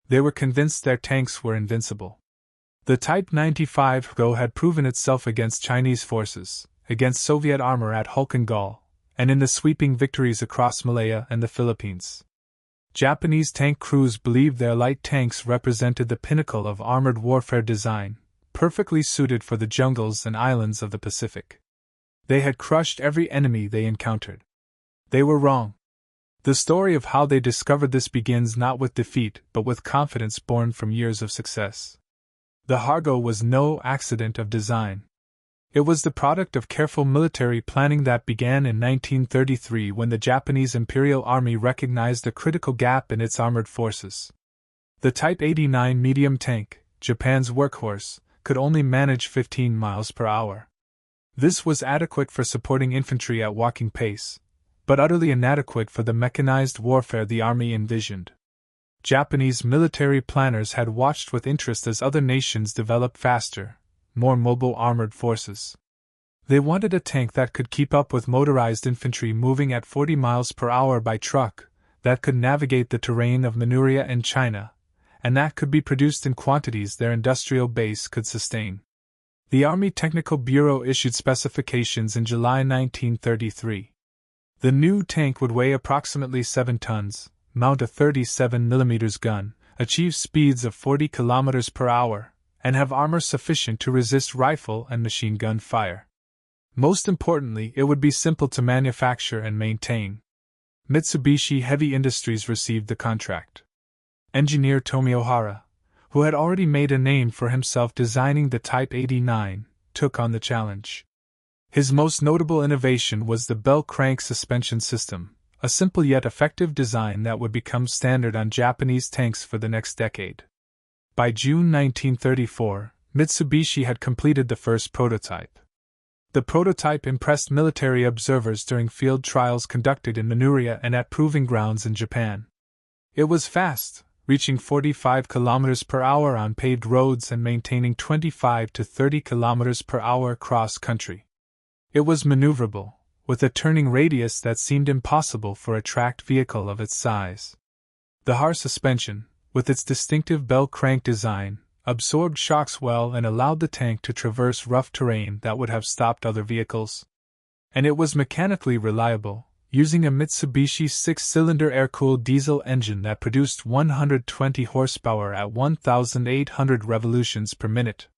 They were convinced their tanks were invincible. The Type 95 Go had proven itself against Chinese forces, against Soviet armor at Hulkan Gol, and in the sweeping victories across Malaya and the Philippines. Japanese tank crews believed their light tanks represented the pinnacle of armored warfare design, perfectly suited for the jungles and islands of the Pacific. They had crushed every enemy they encountered. They were wrong. The story of how they discovered this begins not with defeat but with confidence born from years of success. The Hargo was no accident of design. It was the product of careful military planning that began in 1933 when the Japanese Imperial Army recognized a critical gap in its armored forces. The Type 89 medium tank, Japan's workhorse, could only manage 15 miles per hour. This was adequate for supporting infantry at walking pace, but utterly inadequate for the mechanized warfare the army envisioned. Japanese military planners had watched with interest as other nations developed faster, more mobile armored forces. They wanted a tank that could keep up with motorized infantry moving at 40 miles per hour by truck, that could navigate the terrain of Manchuria and China, and that could be produced in quantities their industrial base could sustain. The Army Technical Bureau issued specifications in July 1933. The new tank would weigh approximately 7 tons, mount a 37mm gun, achieve speeds of 40 km per hour, and have armor sufficient to resist rifle and machine gun fire. Most importantly, it would be simple to manufacture and maintain. Mitsubishi Heavy Industries received the contract. Engineer Tomio Hara, who had already made a name for himself designing the Type 89, took on the challenge. His most notable innovation was the bell crank suspension system, a simple yet effective design that would become standard on Japanese tanks for the next decade. By June 1934, Mitsubishi had completed the first prototype. The prototype impressed military observers during field trials conducted in Manchuria and at proving grounds in Japan. It was fast, reaching 45 km per hour on paved roads and maintaining 25 to 30 km per hour cross-country. It was maneuverable, with a turning radius that seemed impossible for a tracked vehicle of its size. The Hara suspension, with its distinctive bell crank design, absorbed shocks well and allowed the tank to traverse rough terrain that would have stopped other vehicles. And it was mechanically reliable, using a Mitsubishi 6-cylinder air-cooled diesel engine that produced 120 horsepower at 1,800 revolutions per minute.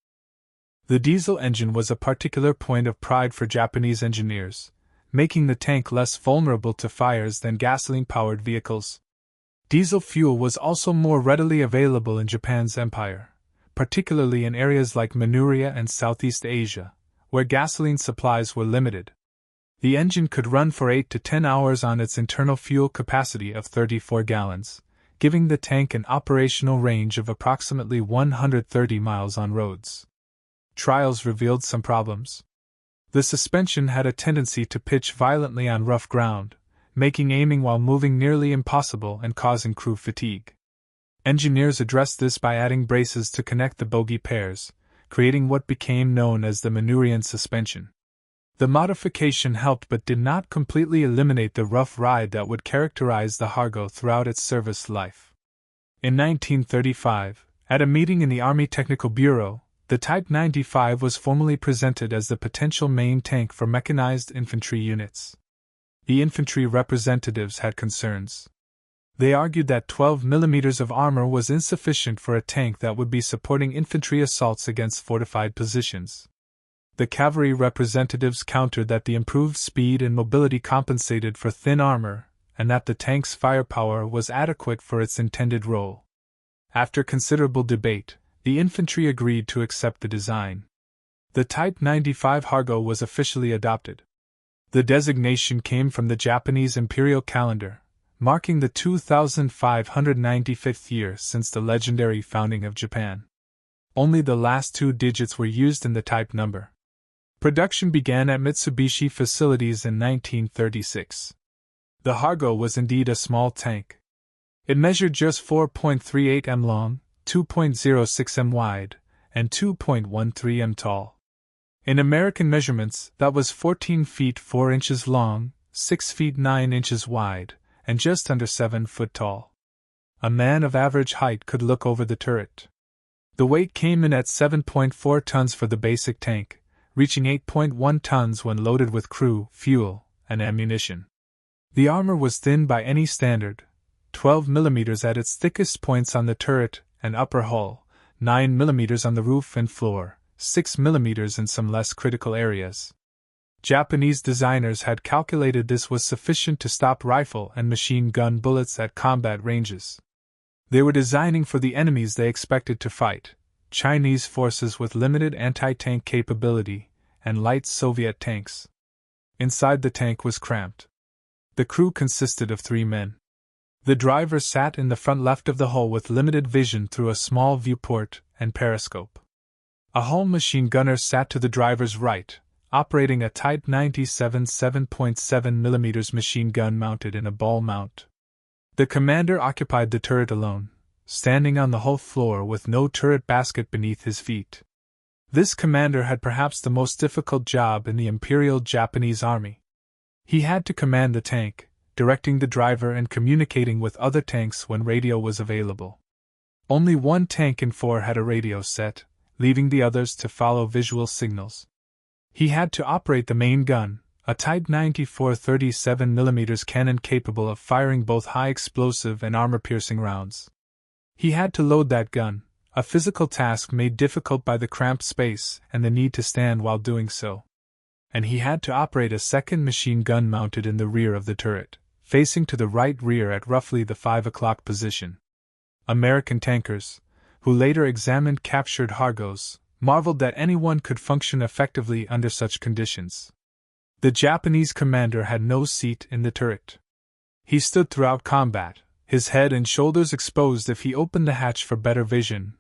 The diesel engine was a particular point of pride for Japanese engineers, making the tank less vulnerable to fires than gasoline-powered vehicles. Diesel fuel was also more readily available in Japan's empire, particularly in areas like Manchuria and Southeast Asia, where gasoline supplies were limited. The engine could run for 8 to 10 hours on its internal fuel capacity of 34 gallons, giving the tank an operational range of approximately 130 miles on roads. Trials revealed some problems. The suspension had a tendency to pitch violently on rough ground, making aiming while moving nearly impossible and causing crew fatigue. Engineers addressed this by adding braces to connect the bogie pairs, creating what became known as the Manchurian suspension. The modification helped but did not completely eliminate the rough ride that would characterize the Hargo throughout its service life. In 1935, at a meeting in the Army Technical Bureau, the Type 95 was formally presented as the potential main tank for mechanized infantry units. The infantry representatives had concerns. They argued that 12 mm of armor was insufficient for a tank that would be supporting infantry assaults against fortified positions. The cavalry representatives countered that the improved speed and mobility compensated for thin armor, and that the tank's firepower was adequate for its intended role. After considerable debate, the infantry agreed to accept the design. The Type 95 Hargo was officially adopted. The designation came from the Japanese imperial calendar, marking the 2,595th year since the legendary founding of Japan. Only the last 2 digits were used in the type number. Production began at Mitsubishi facilities in 1936. The Hargo was indeed a small tank. It measured just 4.38 m long, 2.06 m wide, and 2.13 m tall. In American measurements, that was 14 feet 4 inches long, 6 feet 9 inches wide, and just under 7 foot tall. A man of average height could look over the turret. The weight came in at 7.4 tons for the basic tank, reaching 8.1 tons when loaded with crew, fuel, and ammunition. The armor was thin by any standard, 12 mm at its thickest points on the turret and upper hull, 9 mm on the roof and floor, 6 mm in some less critical areas. Japanese designers had calculated this was sufficient to stop rifle and machine gun bullets at combat ranges. They were designing for the enemies they expected to fight, Chinese forces with limited anti-tank capability, and light Soviet tanks. Inside the tank was cramped. The crew consisted of 3 men. The driver sat in the front left of the hull with limited vision through a small viewport and periscope. A hull machine gunner sat to the driver's right, operating a Type 97 7.7 mm machine gun mounted in a ball mount. The commander occupied the turret alone, standing on the hull floor with no turret basket beneath his feet. This commander had perhaps the most difficult job in the Imperial Japanese Army. He had to command the tank, directing the driver and communicating with other tanks when radio was available. Only one tank in 4 had a radio set, leaving the others to follow visual signals. He had to operate the main gun, a Type 94 37 mm cannon capable of firing both high explosive and armor-piercing rounds. He had to load that gun, a physical task made difficult by the cramped space and the need to stand while doing so. And he had to operate a second machine gun mounted in the rear of the turret, facing to the right rear at roughly the 5 o'clock position. American tankers, who later examined captured Hargos, marveled that anyone could function effectively under such conditions. The Japanese commander had no seat in the turret. He stood throughout combat, his head and shoulders exposed if he opened the hatch for better vision,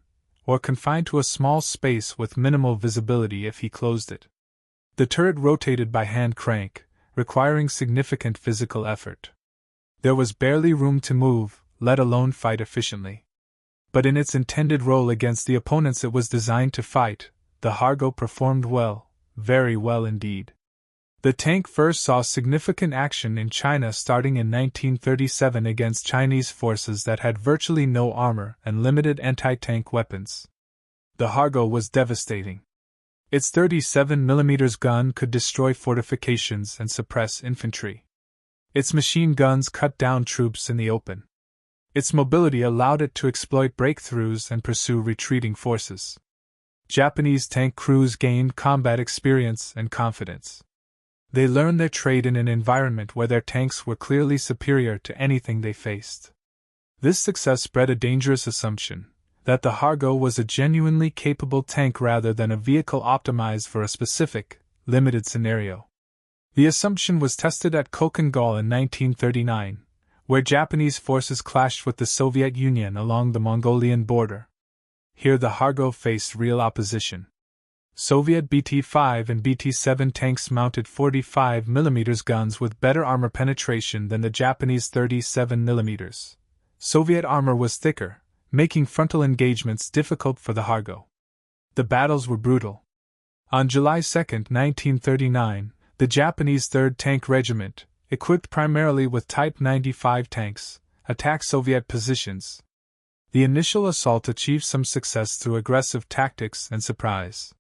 or confined to a small space with minimal visibility if he closed it. The turret rotated by hand crank, requiring significant physical effort. There was barely room to move, let alone fight efficiently. But in its intended role against the opponents it was designed to fight, the Hargo performed well, very well indeed. The tank first saw significant action in China starting in 1937 against Chinese forces that had virtually no armor and limited anti-tank weapons. The Hargo was devastating. Its 37 mm gun could destroy fortifications and suppress infantry. Its machine guns cut down troops in the open. Its mobility allowed it to exploit breakthroughs and pursue retreating forces. Japanese tank crews gained combat experience and confidence. They learned their trade in an environment where their tanks were clearly superior to anything they faced. This success bred a dangerous assumption that the Hargo was a genuinely capable tank rather than a vehicle optimized for a specific, limited scenario. The assumption was tested at Kölkön Gol in 1939, where Japanese forces clashed with the Soviet Union along the Mongolian border. Here the Hargo faced real opposition. Soviet BT-5 and BT-7 tanks mounted 45 mm guns with better armor penetration than the Japanese 37 mm. Soviet armor was thicker, making frontal engagements difficult for the Hargo. The battles were brutal. On July 2, 1939, the Japanese 3rd Tank Regiment, equipped primarily with Type 95 tanks, attacked Soviet positions. The initial assault achieved some success through aggressive tactics and surprise.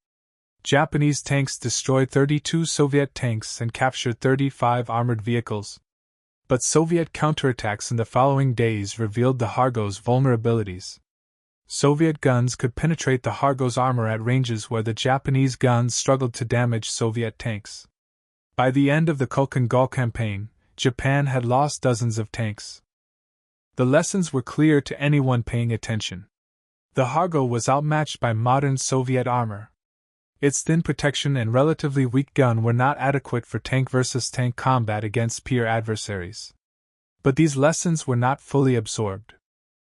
Japanese tanks destroyed 32 Soviet tanks and captured 35 armored vehicles. But Soviet counterattacks in the following days revealed the Hargo's vulnerabilities. Soviet guns could penetrate the Hargo's armor at ranges where the Japanese guns struggled to damage Soviet tanks. By the end of the Kölkön Gol campaign, Japan had lost dozens of tanks. The lessons were clear to anyone paying attention. The Hargo was outmatched by modern Soviet armor. Its thin protection and relatively weak gun were not adequate for tank versus tank combat against peer adversaries. But these lessons were not fully absorbed.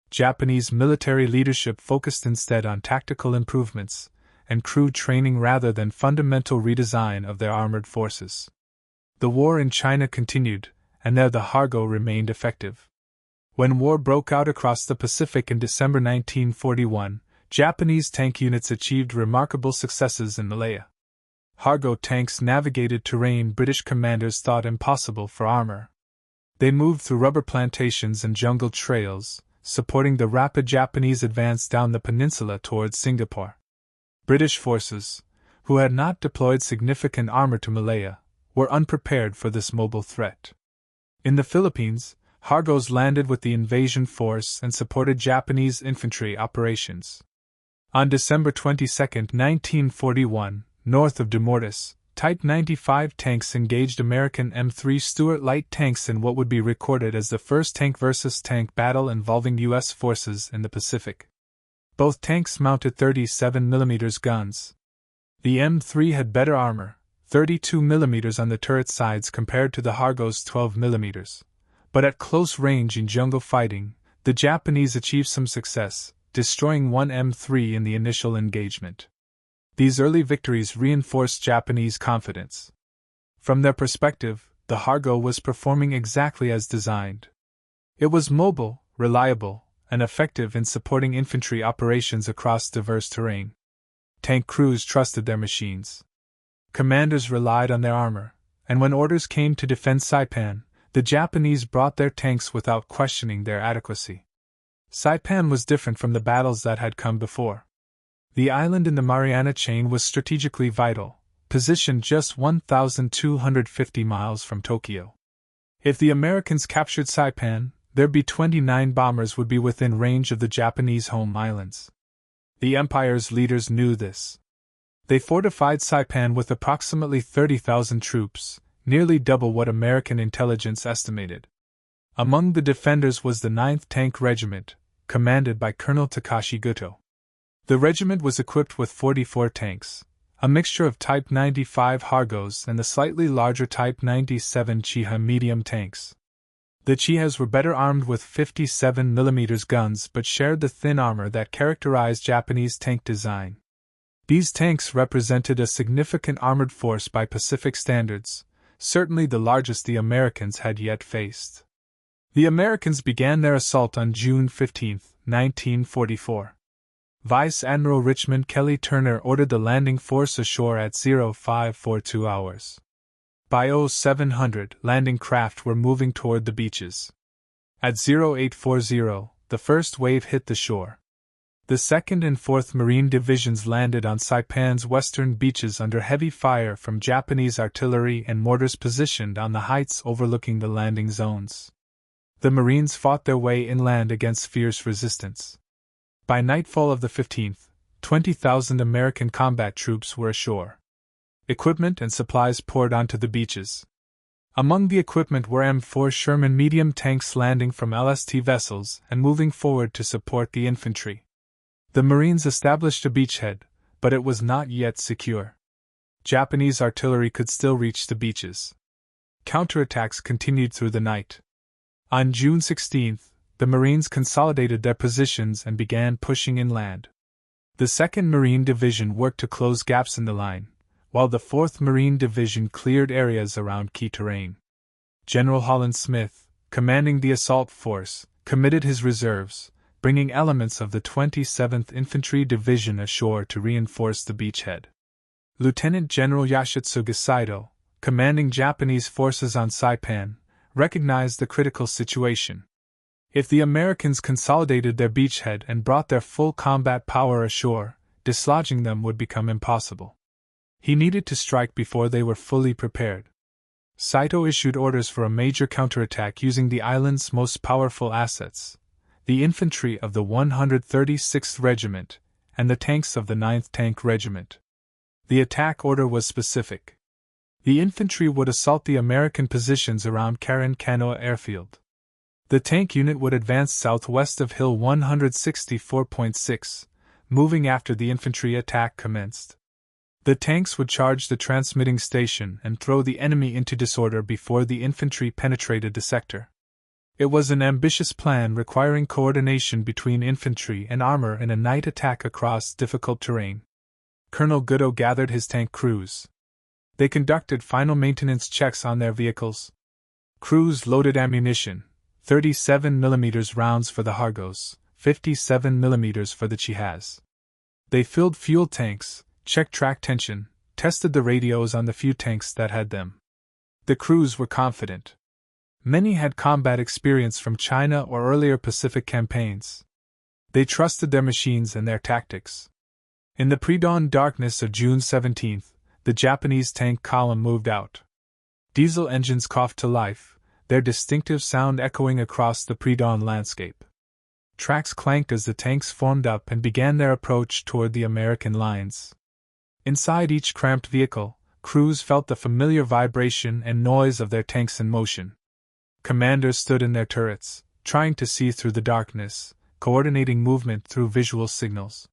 Japanese military leadership focused instead on tactical improvements and crew training rather than fundamental redesign of their armored forces. The war in China continued, and there the Hargo remained effective. When war broke out across the Pacific in December 1941, Japanese tank units achieved remarkable successes in Malaya. Hargo tanks navigated terrain British commanders thought impossible for armor. They moved through rubber plantations and jungle trails, supporting the rapid Japanese advance down the peninsula towards Singapore. British forces, who had not deployed significant armor to Malaya, were unprepared for this mobile threat. In the Philippines, Hargos landed with the invasion force and supported Japanese infantry operations. On December 22, 1941, north of Dumortis, Type 95 tanks engaged American M3 Stuart light tanks in what would be recorded as the first tank versus tank battle involving U.S. forces in the Pacific. Both tanks mounted 37mm guns. The M3 had better armor, 32mm on the turret sides compared to the Hargos' 12mm. But at close range in jungle fighting, the Japanese achieved some success, destroying one M3 in the initial engagement. These early victories reinforced Japanese confidence. From their perspective, the Hargo was performing exactly as designed. It was mobile, reliable, and effective in supporting infantry operations across diverse terrain. Tank crews trusted their machines. Commanders relied on their armor, and when orders came to defend Saipan, the Japanese brought their tanks without questioning their adequacy. Saipan was different from the battles that had come before. The island in the Mariana Chain was strategically vital, positioned just 1,250 miles from Tokyo. If the Americans captured Saipan, their B-29 bombers would be within range of the Japanese home islands. The Empire's leaders knew this. They fortified Saipan with approximately 30,000 troops, nearly double what American intelligence estimated. Among the defenders was the 9th Tank Regiment, commanded by Colonel Takashi Goto. The regiment was equipped with 44 tanks, a mixture of Type 95 Hargos and the slightly larger Type 97 Chiha medium tanks. The Chihas were better armed with 57mm guns but shared the thin armor that characterized Japanese tank design. These tanks represented a significant armored force by Pacific standards, certainly the largest the Americans had yet faced. The Americans began their assault on June 15, 1944. Vice Admiral Richmond Kelly Turner ordered the landing force ashore at 0542 hours. By 0700, landing craft were moving toward the beaches. At 0840, the first wave hit the shore. The 2nd and 4th Marine Divisions landed on Saipan's western beaches under heavy fire from Japanese artillery and mortars positioned on the heights overlooking the landing zones. The Marines fought their way inland against fierce resistance. By nightfall of the 15th, 20,000 American combat troops were ashore. Equipment and supplies poured onto the beaches. Among the equipment were M4 Sherman medium tanks landing from LST vessels and moving forward to support the infantry. The Marines established a beachhead, but it was not yet secure. Japanese artillery could still reach the beaches. Counterattacks continued through the night. On June 16, the Marines consolidated their positions and began pushing inland. The 2nd Marine Division worked to close gaps in the line, while the 4th Marine Division cleared areas around key terrain. General Holland Smith, commanding the assault force, committed his reserves, bringing elements of the 27th Infantry Division ashore to reinforce the beachhead. Lieutenant General Yashitsugu Saito, commanding Japanese forces on Saipan, recognized the critical situation. If the Americans consolidated their beachhead and brought their full combat power ashore, dislodging them would become impossible. He needed to strike before they were fully prepared. Saito issued orders for a major counterattack using the island's most powerful assets, the infantry of the 136th Regiment and the tanks of the 9th Tank Regiment. The attack order was specific. The infantry would assault the American positions around Karan Kanoa Airfield. The tank unit would advance southwest of Hill 164.6, moving after the infantry attack commenced. The tanks would charge the transmitting station and throw the enemy into disorder before the infantry penetrated the sector. It was an ambitious plan requiring coordination between infantry and armor in a night attack across difficult terrain. Colonel Goto gathered his tank crews. They conducted final maintenance checks on their vehicles. Crews loaded ammunition, 37mm rounds for the Hargos, 57mm for the Chihas. They filled fuel tanks, checked track tension, tested the radios on the few tanks that had them. The crews were confident. Many had combat experience from China or earlier Pacific campaigns. They trusted their machines and their tactics. In the pre-dawn darkness of June 17th, the Japanese tank column moved out. Diesel engines coughed to life, their distinctive sound echoing across the pre-dawn landscape. Tracks clanked as the tanks formed up and began their approach toward the American lines. Inside each cramped vehicle, crews felt the familiar vibration and noise of their tanks in motion. Commanders stood in their turrets, trying to see through the darkness, coordinating movement through visual signals.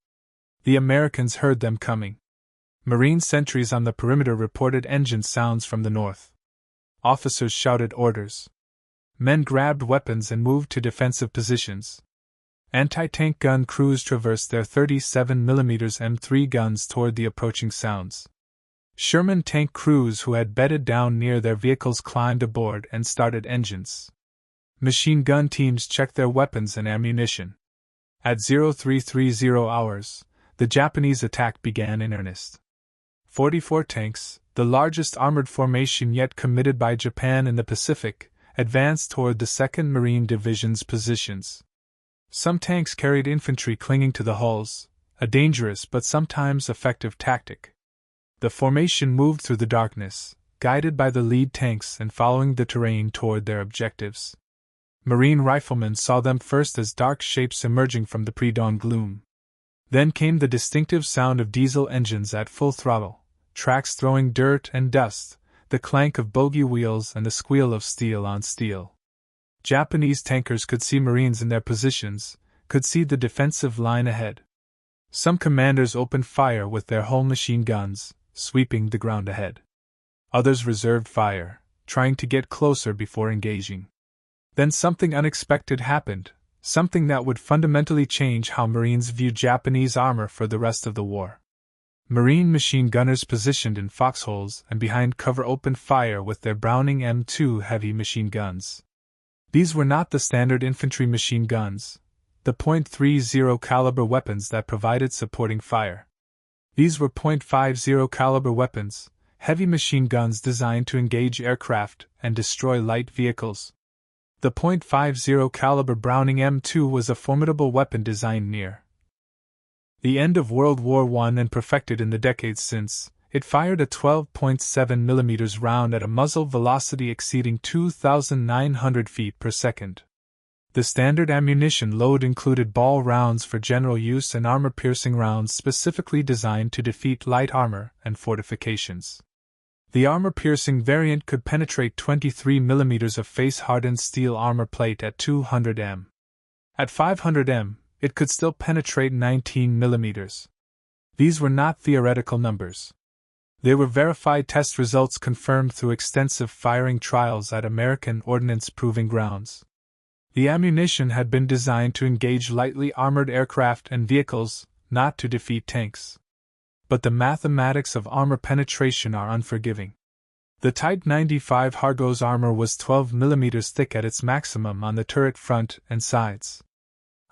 The Americans heard them coming. Marine sentries on the perimeter reported engine sounds from the north. Officers shouted orders. Men grabbed weapons and moved to defensive positions. Anti-tank gun crews traversed their 37mm M3 guns toward the approaching sounds. Sherman tank crews who had bedded down near their vehicles climbed aboard and started engines. Machine gun teams checked their weapons and ammunition. At 0330 hours, the Japanese attack began in earnest. 44 tanks, the largest armored formation yet committed by Japan in the Pacific, advanced toward the 2nd Marine Division's positions. Some tanks carried infantry clinging to the hulls, a dangerous but sometimes effective tactic. The formation moved through the darkness, guided by the lead tanks and following the terrain toward their objectives. Marine riflemen saw them first as dark shapes emerging from the pre-dawn gloom. Then came the distinctive sound of diesel engines at full throttle, tracks throwing dirt and dust, the clank of bogie wheels and the squeal of steel on steel. Japanese tankers could see Marines in their positions, could see the defensive line ahead. Some commanders opened fire with their whole machine guns, sweeping the ground ahead. Others reserved fire, trying to get closer before engaging. Then something unexpected happened, something that would fundamentally change how Marines viewed Japanese armor for the rest of the war. Marine machine gunners positioned in foxholes and behind cover opened fire with their Browning M2 heavy machine guns. These were not the standard infantry machine guns, the .30 caliber weapons that provided supporting fire. These were .50 caliber weapons, heavy machine guns designed to engage aircraft and destroy light vehicles. The .50 caliber Browning M2 was a formidable weapon designed near the end of World War I and perfected in the decades since. It fired a 12.7mm round at a muzzle velocity exceeding 2,900 feet per second. The standard ammunition load included ball rounds for general use and armor-piercing rounds specifically designed to defeat light armor and fortifications. The armor-piercing variant could penetrate 23mm of face-hardened steel armor plate at 200 m. At 500 m, it could still penetrate 19mm. These were not theoretical numbers. They were verified test results confirmed through extensive firing trials at American ordnance-proving grounds. The ammunition had been designed to engage lightly armored aircraft and vehicles, not to defeat tanks. But the mathematics of armor penetration are unforgiving. The Type 95 Hargo's armor was 12mm thick at its maximum on the turret front and sides.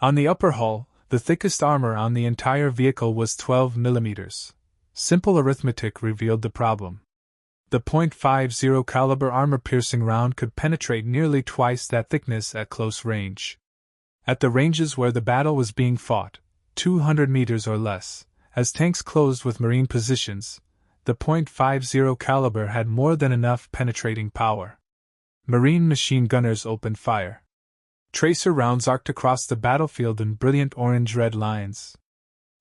On the upper hull, the thickest armor on the entire vehicle was 12mm. Simple arithmetic revealed the problem. The .50 caliber armor-piercing round could penetrate nearly twice that thickness at close range. At the ranges where the battle was being fought, 200 meters or less, as tanks closed with Marine positions, the .50 caliber had more than enough penetrating power. Marine machine gunners opened fire. Tracer rounds arced across the battlefield in brilliant orange-red lines.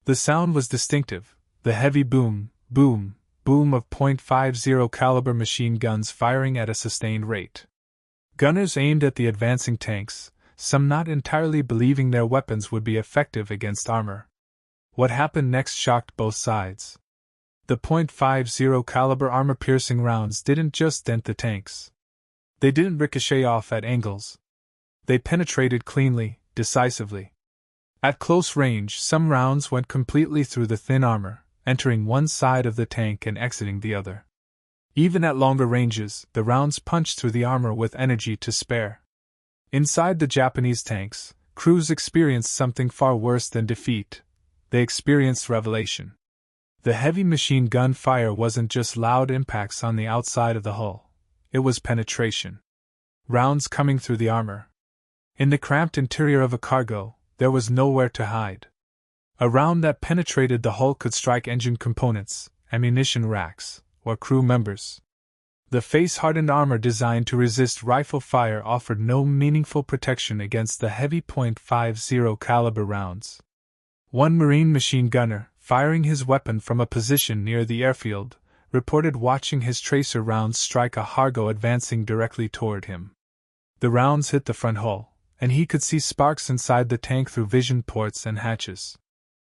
The sound was distinctive, the heavy boom, boom, boom of .50 caliber machine guns firing at a sustained rate. Gunners aimed at the advancing tanks, some not entirely believing their weapons would be effective against armor. What happened next shocked both sides. The .50 caliber armor-piercing rounds didn't just dent the tanks. They didn't ricochet off at angles. They penetrated cleanly, decisively. At close range, some rounds went completely through the thin armor, entering one side of the tank and exiting the other. Even at longer ranges, the rounds punched through the armor with energy to spare. Inside the Japanese tanks, crews experienced something far worse than defeat. They experienced revelation. The heavy machine gun fire wasn't just loud impacts on the outside of the hull. It was penetration. rounds coming through the armor. In the cramped interior of a cargo, there was nowhere to hide. A round that penetrated the hull could strike engine components, ammunition racks, or crew members. The face-hardened armor designed to resist rifle fire offered no meaningful protection against the heavy .50 caliber rounds. One Marine machine gunner, firing his weapon from a position near the airfield, reported watching his tracer rounds strike a Hargo advancing directly toward him. The rounds hit the front hull, and he could see sparks inside the tank through vision ports and hatches.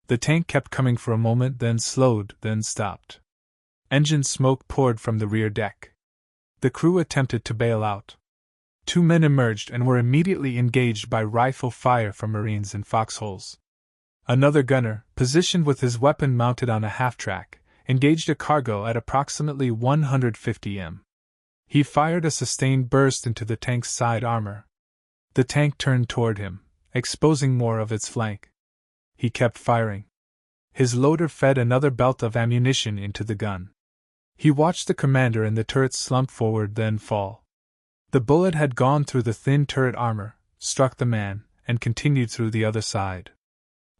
The tank kept coming for a moment, then slowed, then stopped. Engine smoke poured from the rear deck. The crew attempted to bail out. 2 men emerged and were immediately engaged by rifle fire from Marines in foxholes. Another gunner, positioned with his weapon mounted on a half-track, engaged a cargo at approximately 150 m. He fired a sustained burst into the tank's side armor. The tank turned toward him, exposing more of its flank. He kept firing. His loader fed another belt of ammunition into the gun. He watched the commander and the turret slump forward, then fall. The bullet had gone through the thin turret armor, struck the man, and continued through the other side.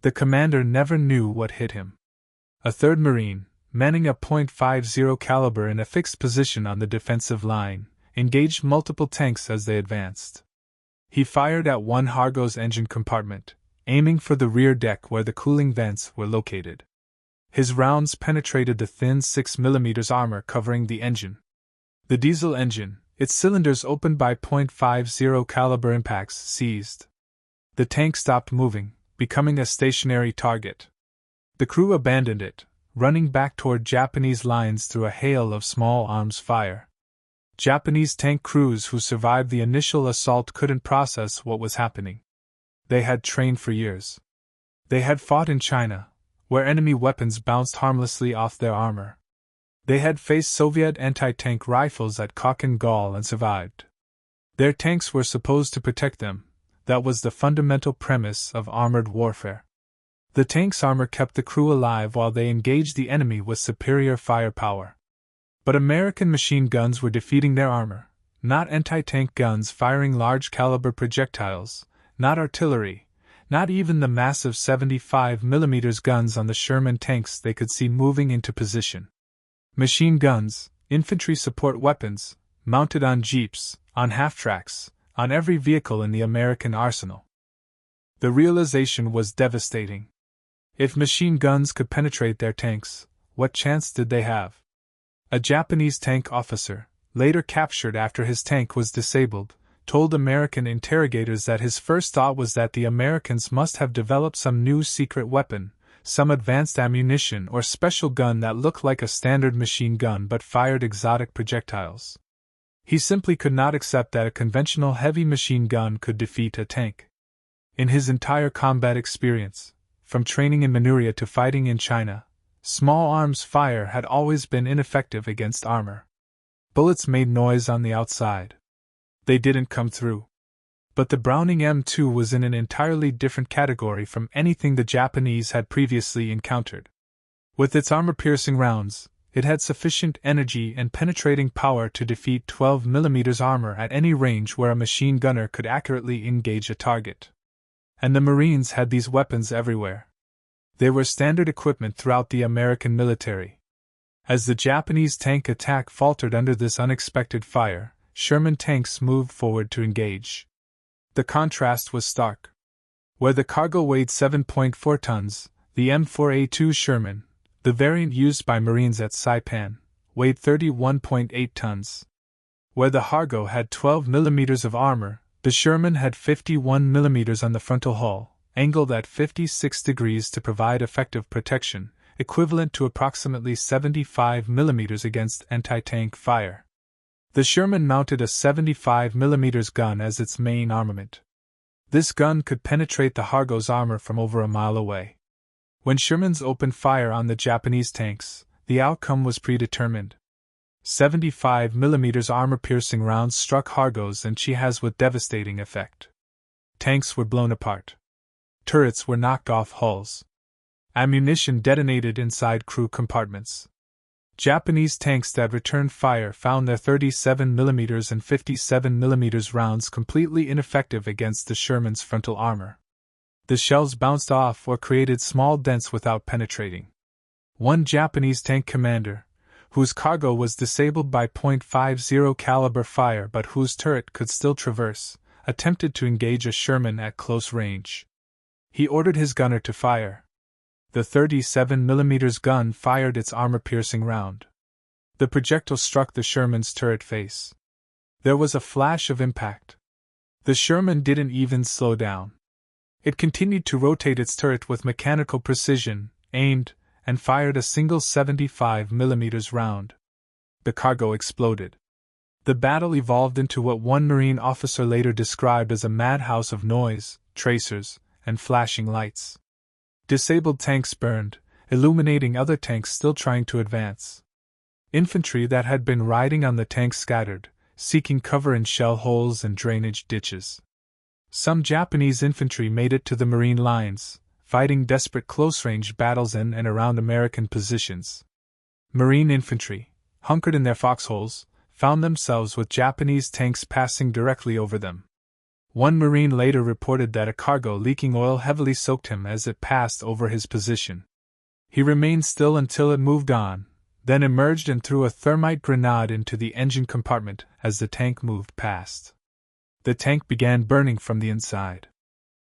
The commander never knew what hit him. A third Marine, manning a .50 caliber in a fixed position on the defensive line, engaged multiple tanks as they advanced. He fired at one Hargo's engine compartment, aiming for the rear deck where the cooling vents were located. His rounds penetrated the thin 6mm armor covering the engine. The diesel engine, its cylinders opened by .50 caliber impacts, seized. The tank stopped moving, becoming a stationary target. The crew abandoned it, running back toward Japanese lines through a hail of small arms fire. Japanese tank crews who survived the initial assault couldn't process what was happening. They had trained for years. They had fought in China, where enemy weapons bounced harmlessly off their armor. They had faced Soviet anti-tank rifles at Kochan Gol and survived. Their tanks were supposed to protect them. That was the fundamental premise of armored warfare. The tank's armor kept the crew alive while they engaged the enemy with superior firepower. But American machine guns were defeating their armor, not anti-tank guns firing large-caliber projectiles, not artillery, not even the massive 75mm guns on the Sherman tanks they could see moving into position. Machine guns, infantry support weapons, mounted on jeeps, on half-tracks, on every vehicle in the American arsenal. The realization was devastating. If machine guns could penetrate their tanks, what chance did they have? A Japanese tank officer, later captured after his tank was disabled, told American interrogators that his first thought was that the Americans must have developed some new secret weapon, some advanced ammunition or special gun that looked like a standard machine gun but fired exotic projectiles. He simply could not accept that a conventional heavy machine gun could defeat a tank. In his entire combat experience, from training in Manchuria to fighting in China, small arms fire had always been ineffective against armor. Bullets made noise on the outside. They didn't come through. But the Browning M2 was in an entirely different category from anything the Japanese had previously encountered. With its armor-piercing rounds, it had sufficient energy and penetrating power to defeat 12mm armor at any range where a machine gunner could accurately engage a target. And the Marines had these weapons everywhere. They were standard equipment throughout the American military. As the Japanese tank attack faltered under this unexpected fire, Sherman tanks moved forward to engage. The contrast was stark. Where the cargo weighed 7.4 tons, the M4A2 Sherman, the variant used by Marines at Saipan, weighed 31.8 tons. Where the Hargo had 12mm of armor, the Sherman had 51mm on the frontal hull, angled at 56 degrees to provide effective protection, equivalent to approximately 75mm against anti-tank fire. The Sherman mounted a 75mm gun as its main armament. This gun could penetrate the Hargo's armor from over a mile away. When Shermans opened fire on the Japanese tanks, the outcome was predetermined. 75mm armor-piercing rounds struck Hargos and Chihas with devastating effect. Tanks were blown apart. Turrets were knocked off hulls. Ammunition detonated inside crew compartments. Japanese tanks that returned fire found their 37mm and 57mm rounds completely ineffective against the Sherman's frontal armor. The shells bounced off or created small dents without penetrating. One Japanese tank commander, whose cargo was disabled by .50 caliber fire but whose turret could still traverse, attempted to engage a Sherman at close range. He ordered his gunner to fire. The 37mm gun fired its armor-piercing round. The projectile struck the Sherman's turret face. There was a flash of impact. The Sherman didn't even slow down. It continued to rotate its turret with mechanical precision, aimed, and fired a single 75mm round. The cargo exploded. The battle evolved into what one Marine officer later described as a madhouse of noise, tracers, and flashing lights. Disabled tanks burned, illuminating other tanks still trying to advance. Infantry that had been riding on the tanks scattered, seeking cover in shell holes and drainage ditches. Some Japanese infantry made it to the Marine lines, fighting desperate close-range battles in and around American positions. Marine infantry, hunkered in their foxholes, found themselves with Japanese tanks passing directly over them. One Marine later reported that a cargo leaking oil heavily soaked him as it passed over his position. He remained still until it moved on, then emerged and threw a thermite grenade into the engine compartment as the tank moved past. The tank began burning from the inside.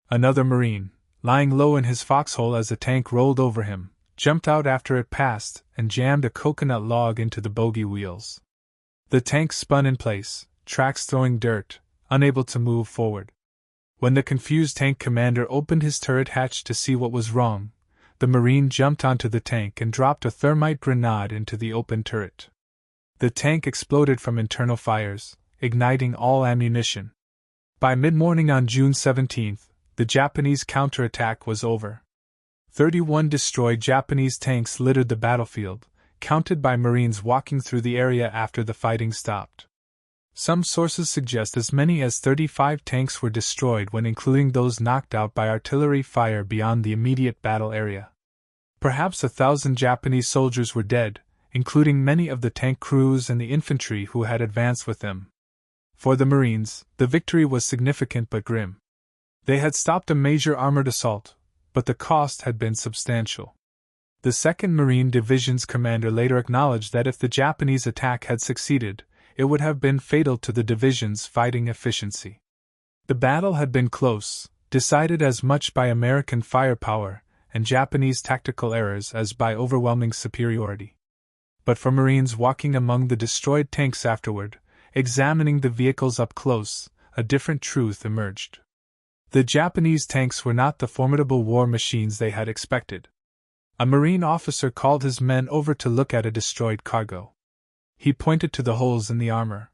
Another Marine, lying low in his foxhole as the tank rolled over him, jumped out after it passed and jammed a coconut log into the bogie wheels. The tank spun in place, tracks throwing dirt, unable to move forward. When the confused tank commander opened his turret hatch to see what was wrong, the Marine jumped onto the tank and dropped a thermite grenade into the open turret. The tank exploded from internal fires, igniting all ammunition. By mid-morning on June 17th, the Japanese counterattack was over. 31 destroyed Japanese tanks littered the battlefield, counted by Marines walking through the area after the fighting stopped. Some sources suggest as many as 35 tanks were destroyed when including those knocked out by artillery fire beyond the immediate battle area. Perhaps 1,000 Japanese soldiers were dead, including many of the tank crews and the infantry who had advanced with them. For the Marines, the victory was significant but grim. They had stopped a major armored assault, but the cost had been substantial. The 2nd Marine Division's commander later acknowledged that if the Japanese attack had succeeded, it would have been fatal to the division's fighting efficiency. The battle had been close, decided as much by American firepower and Japanese tactical errors as by overwhelming superiority. But for Marines walking among the destroyed tanks afterward, examining the vehicles up close, a different truth emerged. The Japanese tanks were not the formidable war machines they had expected. A Marine officer called his men over to look at a destroyed cargo. He pointed to the holes in the armor.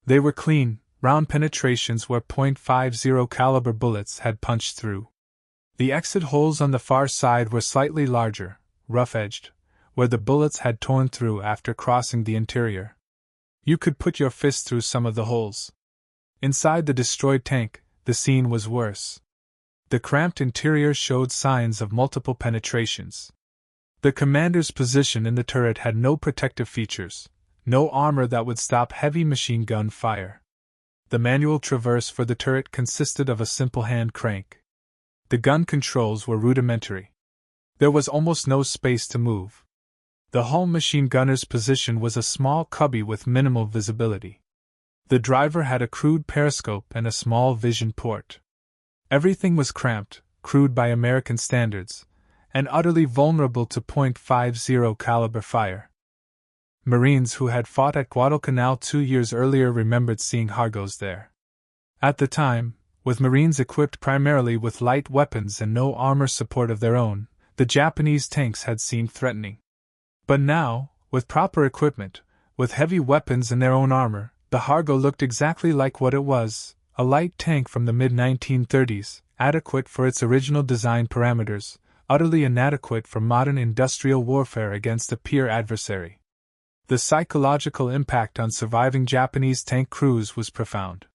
They were clean, round penetrations where .50 caliber bullets had punched through. The exit holes on the far side were slightly larger, rough-edged, where the bullets had torn through after crossing the interior. You could put your fist through some of the holes. Inside the destroyed tank, the scene was worse. The cramped interior showed signs of multiple penetrations. The commander's position in the turret had no protective features, no armor that would stop heavy machine gun fire. The manual traverse for the turret consisted of a simple hand crank. The gun controls were rudimentary. There was almost no space to move. The hull machine gunner's position was a small cubby with minimal visibility. The driver had a crude periscope and a small vision port. Everything was cramped, crude by American standards, and utterly vulnerable to .50 caliber fire. Marines who had fought at Guadalcanal 2 years earlier remembered seeing Hargos there. At the time, with Marines equipped primarily with light weapons and no armor support of their own, the Japanese tanks had seemed threatening. But now, with proper equipment, with heavy weapons and their own armor, the Hargo looked exactly like what it was, a light tank from the mid-1930s, adequate for its original design parameters, utterly inadequate for modern industrial warfare against a peer adversary. The psychological impact on surviving Japanese tank crews was profound.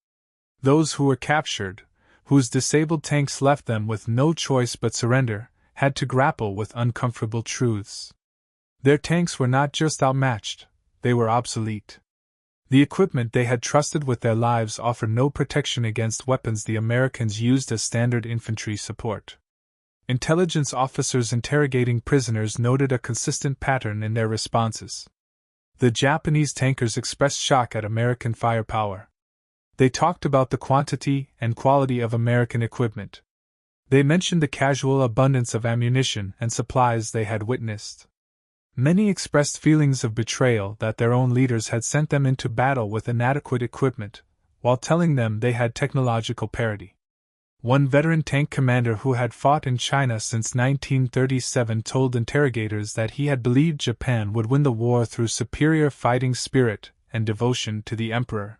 Those who were captured, whose disabled tanks left them with no choice but surrender, had to grapple with uncomfortable truths. Their tanks were not just outmatched, they were obsolete. The equipment they had trusted with their lives offered no protection against weapons the Americans used as standard infantry support. Intelligence officers interrogating prisoners noted a consistent pattern in their responses. The Japanese tankers expressed shock at American firepower. They talked about the quantity and quality of American equipment. They mentioned the casual abundance of ammunition and supplies they had witnessed. Many expressed feelings of betrayal that their own leaders had sent them into battle with inadequate equipment, while telling them they had technological parity. One veteran tank commander who had fought in China since 1937 told interrogators that he had believed Japan would win the war through superior fighting spirit and devotion to the emperor.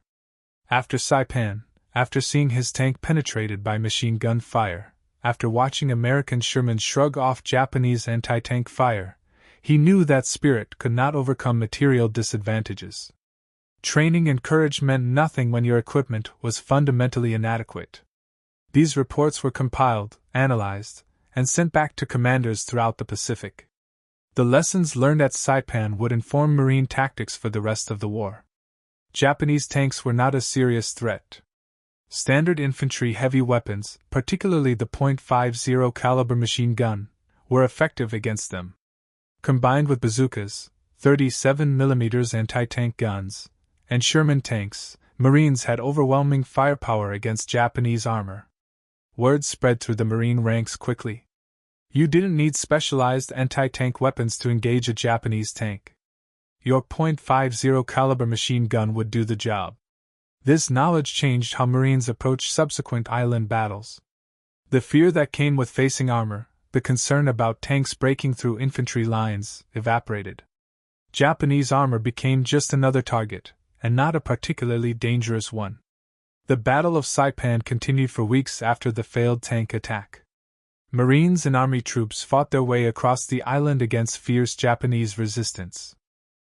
After Saipan, after seeing his tank penetrated by machine gun fire, after watching American Sherman shrug off Japanese anti-tank fire, he knew that spirit could not overcome material disadvantages. Training and courage meant nothing when your equipment was fundamentally inadequate. These reports were compiled, analyzed, and sent back to commanders throughout the Pacific. The lessons learned at Saipan would inform Marine tactics for the rest of the war. Japanese tanks were not a serious threat. Standard infantry heavy weapons, particularly the .50 caliber machine gun, were effective against them. Combined with bazookas, 37mm anti-tank guns, and Sherman tanks, Marines had overwhelming firepower against Japanese armor. Word spread through the Marine ranks quickly. You didn't need specialized anti-tank weapons to engage a Japanese tank. Your .50 caliber machine gun would do the job. This knowledge changed how Marines approached subsequent island battles. The fear that came with facing armor, the concern about tanks breaking through infantry lines, evaporated. Japanese armor became just another target, and not a particularly dangerous one. The Battle of Saipan continued for weeks after the failed tank attack. Marines and Army troops fought their way across the island against fierce Japanese resistance.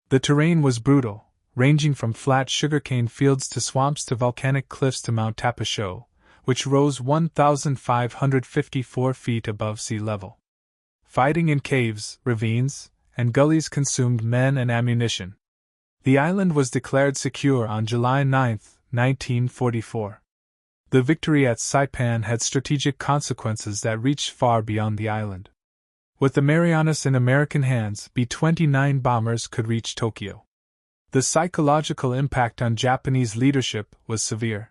The terrain was brutal, ranging from flat sugarcane fields to swamps to volcanic cliffs to Mount Tapasho, which rose 1,554 feet above sea level. Fighting in caves, ravines, and gullies consumed men and ammunition. The island was declared secure on July 9, 1944. The victory at Saipan had strategic consequences that reached far beyond the island. With the Marianas in American hands, B-29 bombers could reach Tokyo. The psychological impact on Japanese leadership was severe.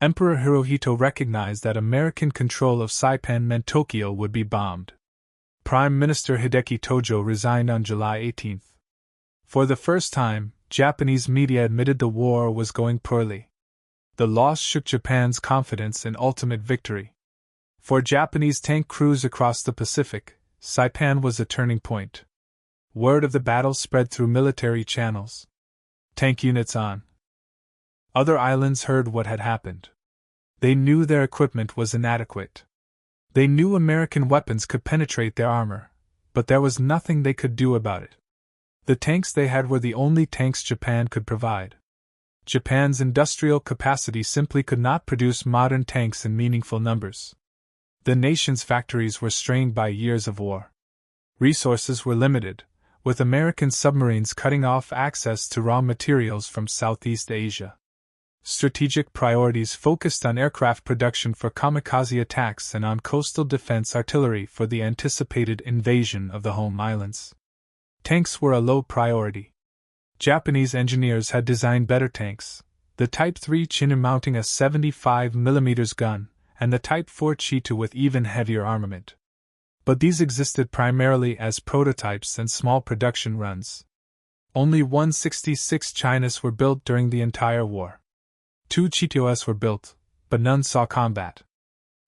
Emperor Hirohito recognized that American control of Saipan meant Tokyo would be bombed. Prime Minister Hideki Tojo resigned on July 18. For the first time, Japanese media admitted the war was going poorly. The loss shook Japan's confidence in ultimate victory. For Japanese tank crews across the Pacific, Saipan was a turning point. Word of the battle spread through military channels. Tank units on other islands heard what had happened. They knew their equipment was inadequate. They knew American weapons could penetrate their armor, but there was nothing they could do about it. The tanks they had were the only tanks Japan could provide. Japan's industrial capacity simply could not produce modern tanks in meaningful numbers. The nation's factories were strained by years of war. Resources were limited, with American submarines cutting off access to raw materials from Southeast Asia. Strategic priorities focused on aircraft production for kamikaze attacks and on coastal defense artillery for the anticipated invasion of the home islands. Tanks were a low priority. Japanese engineers had designed better tanks, the Type 3 Chinu mounting a 75mm gun, and the Type 4 Chitu with even heavier armament. But these existed primarily as prototypes and small production runs. Only 166 Chinas were built during the entire war. 2 Chitus were built, but none saw combat.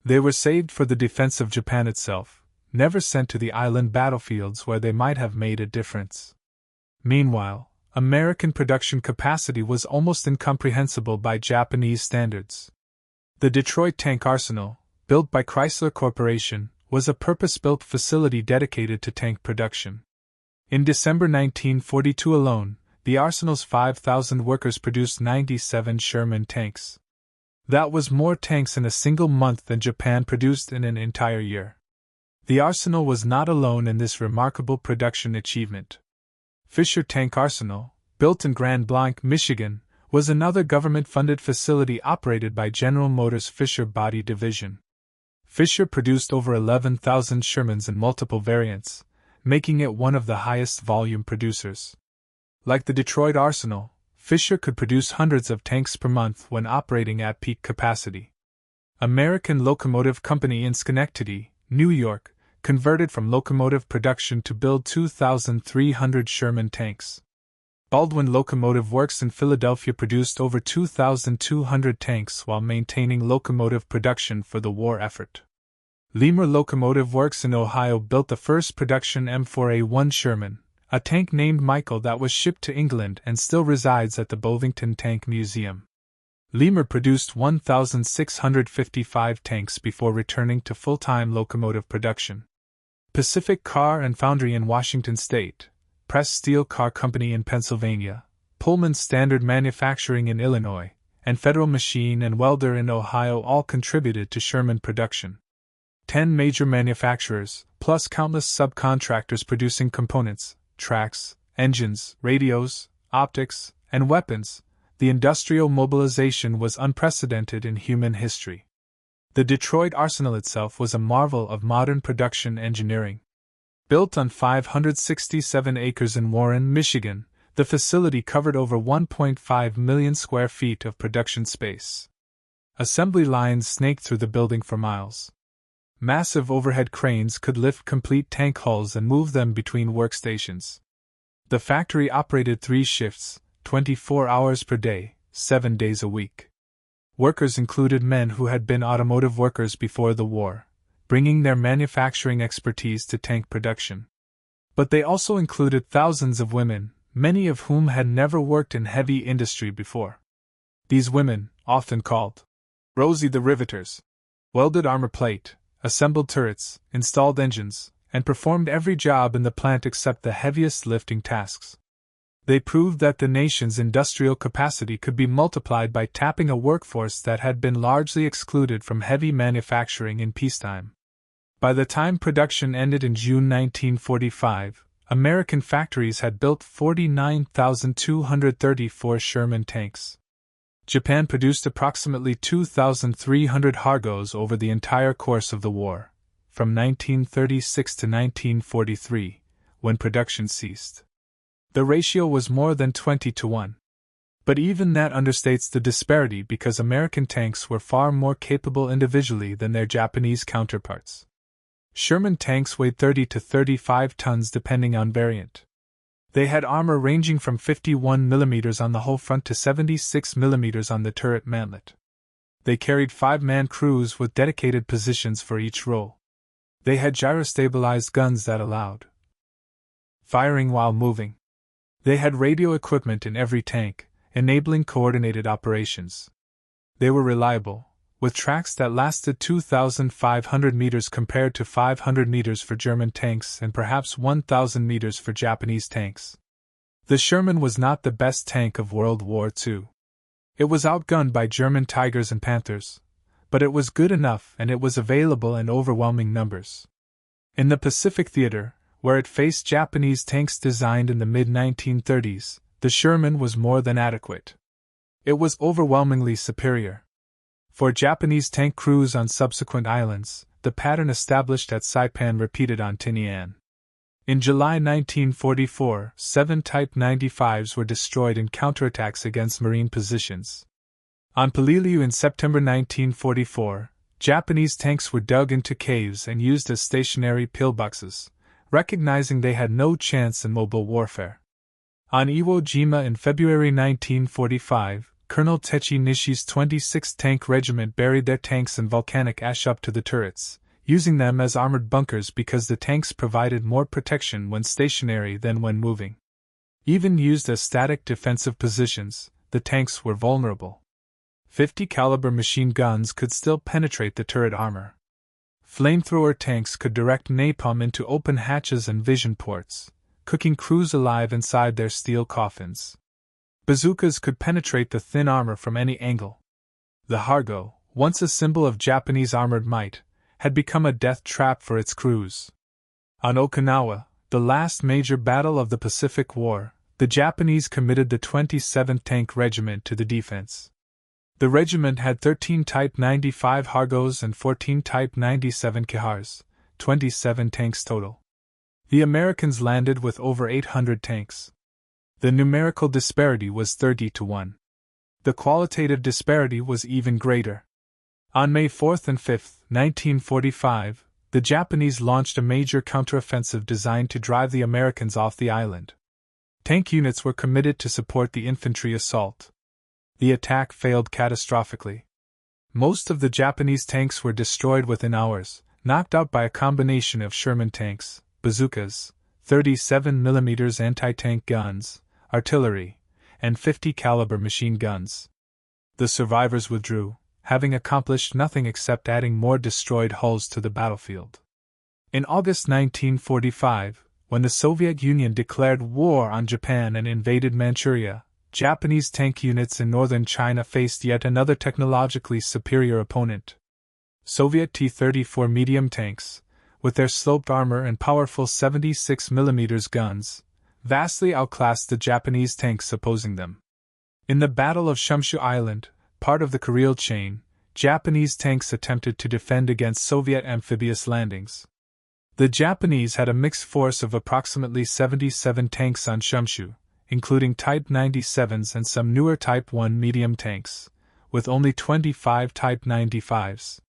They were saved for the defense of Japan itself, never sent to the island battlefields where they might have made a difference. Meanwhile, American production capacity was almost incomprehensible by Japanese standards. The Detroit Tank Arsenal, built by Chrysler Corporation, was a purpose-built facility dedicated to tank production. In December 1942 alone, the arsenal's 5,000 workers produced 97 Sherman tanks. That was more tanks in a single month than Japan produced in an entire year. The arsenal was not alone in this remarkable production achievement. Fisher Tank Arsenal, built in Grand Blanc, Michigan, was another government-funded facility operated by General Motors' Fisher Body Division. Fisher produced over 11,000 Shermans in multiple variants, making it one of the highest volume producers. Like the Detroit Arsenal, Fisher could produce hundreds of tanks per month when operating at peak capacity. American Locomotive Company in Schenectady, New York, converted from locomotive production to build 2,300 Sherman tanks. Baldwin Locomotive Works in Philadelphia produced over 2,200 tanks while maintaining locomotive production for the war effort. Lemur Locomotive Works in Ohio built the first production M4A1 Sherman, a tank named Michael that was shipped to England and still resides at the Bovington Tank Museum. Lemur produced 1,655 tanks before returning to full-time locomotive production. Pacific Car and Foundry in Washington State, Press Steel Car Company in Pennsylvania, Pullman Standard Manufacturing in Illinois, and Federal Machine and Welder in Ohio all contributed to Sherman production. 10 major manufacturers, plus countless subcontractors producing components, tracks, engines, radios, optics, and weapons, the industrial mobilization was unprecedented in human history. The Detroit Arsenal itself was a marvel of modern production engineering. Built on 567 acres in Warren, Michigan, the facility covered over 1.5 million square feet of production space. Assembly lines snaked through the building for miles. Massive overhead cranes could lift complete tank hulls and move them between workstations. The factory operated 3 shifts, 24 hours per day, 7 days a week. Workers included men who had been automotive workers before the war, bringing their manufacturing expertise to tank production. But they also included thousands of women, many of whom had never worked in heavy industry before. These women, often called Rosie the Riveters, welded armor plate, assembled turrets, installed engines, and performed every job in the plant except the heaviest lifting tasks. They proved that the nation's industrial capacity could be multiplied by tapping a workforce that had been largely excluded from heavy manufacturing in peacetime. By the time production ended in June 1945, American factories had built 49,234 Sherman tanks. Japan produced approximately 2,300 Hargos over the entire course of the war, from 1936 to 1943, when production ceased. The ratio was more than 20 to 1. But even that understates the disparity because American tanks were far more capable individually than their Japanese counterparts. Sherman tanks weighed 30 to 35 tons depending on variant. They had armor ranging from 51 mm on the whole front to 76 mm on the turret mantlet. They carried 5-man crews with dedicated positions for each role. They had gyrostabilized guns that allowed firing while moving. They had radio equipment in every tank, enabling coordinated operations. They were reliable, with tracks that lasted 2,500 meters compared to 500 meters for German tanks and perhaps 1,000 meters for Japanese tanks. The Sherman was not the best tank of World War II. It was outgunned by German Tigers and Panthers, but it was good enough and it was available in overwhelming numbers. In the Pacific Theater, where it faced Japanese tanks designed in the mid-1930s, the Sherman was more than adequate. It was overwhelmingly superior. For Japanese tank crews on subsequent islands, the pattern established at Saipan repeated on Tinian. In July 1944, 7 Type 95s were destroyed in counterattacks against Marine positions. On Peleliu in September 1944, Japanese tanks were dug into caves and used as stationary pillboxes, recognizing they had no chance in mobile warfare. On Iwo Jima in February 1945, Colonel Techi Nishi's 26th Tank Regiment buried their tanks in volcanic ash up to the turrets, using them as armored bunkers because the tanks provided more protection when stationary than when moving. Even used as static defensive positions, the tanks were vulnerable. 50 caliber machine guns could still penetrate the turret armor. Flamethrower tanks could direct napalm into open hatches and vision ports, cooking crews alive inside their steel coffins. Bazookas could penetrate the thin armor from any angle. The Hargo, once a symbol of Japanese armored might, had become a death trap for its crews. On Okinawa, the last major battle of the Pacific War, the Japanese committed the 27th Tank Regiment to the defense. The regiment had 13 Type 95 Hargos and 14 Type 97 Kihars, 27 tanks total. The Americans landed with over 800 tanks. The numerical disparity was 30-1. The qualitative disparity was even greater. On May 4 and 5, 1945, the Japanese launched a major counteroffensive designed to drive the Americans off the island. Tank units were committed to support the infantry assault. The attack failed catastrophically. Most of the Japanese tanks were destroyed within hours, knocked out by a combination of Sherman tanks, bazookas, 37mm anti-tank guns, artillery, and 50 caliber machine guns. The survivors withdrew, having accomplished nothing except adding more destroyed hulls to the battlefield. In August 1945, when the Soviet Union declared war on Japan and invaded Manchuria, Japanese tank units in northern China faced yet another technologically superior opponent. Soviet T-34 medium tanks, with their sloped armor and powerful 76mm guns, vastly outclassed the Japanese tanks opposing them. In the Battle of Shumshu Island, part of the Kuril chain, Japanese tanks attempted to defend against Soviet amphibious landings. The Japanese had a mixed force of approximately 77 tanks on Shumshu, including Type 97s and some newer Type 1 medium tanks, with only 25 Type 95s.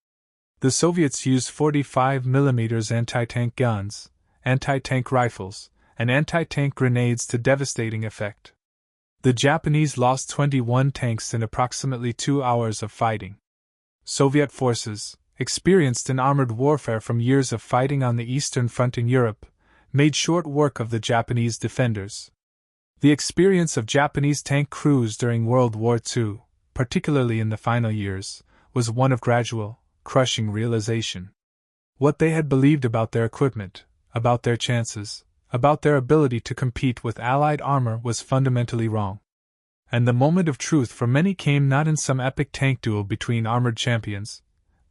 The Soviets used 45mm anti-tank guns, anti-tank rifles, and anti-tank grenades to devastating effect. The Japanese lost 21 tanks in approximately 2 hours of fighting. Soviet forces, experienced in armored warfare from years of fighting on the Eastern Front in Europe, made short work of the Japanese defenders. The experience of Japanese tank crews during World War II, particularly in the final years, was one of gradual, crushing realization. What they had believed about their equipment, about their chances, about their ability to compete with Allied armor was fundamentally wrong. And the moment of truth for many came not in some epic tank duel between armored champions,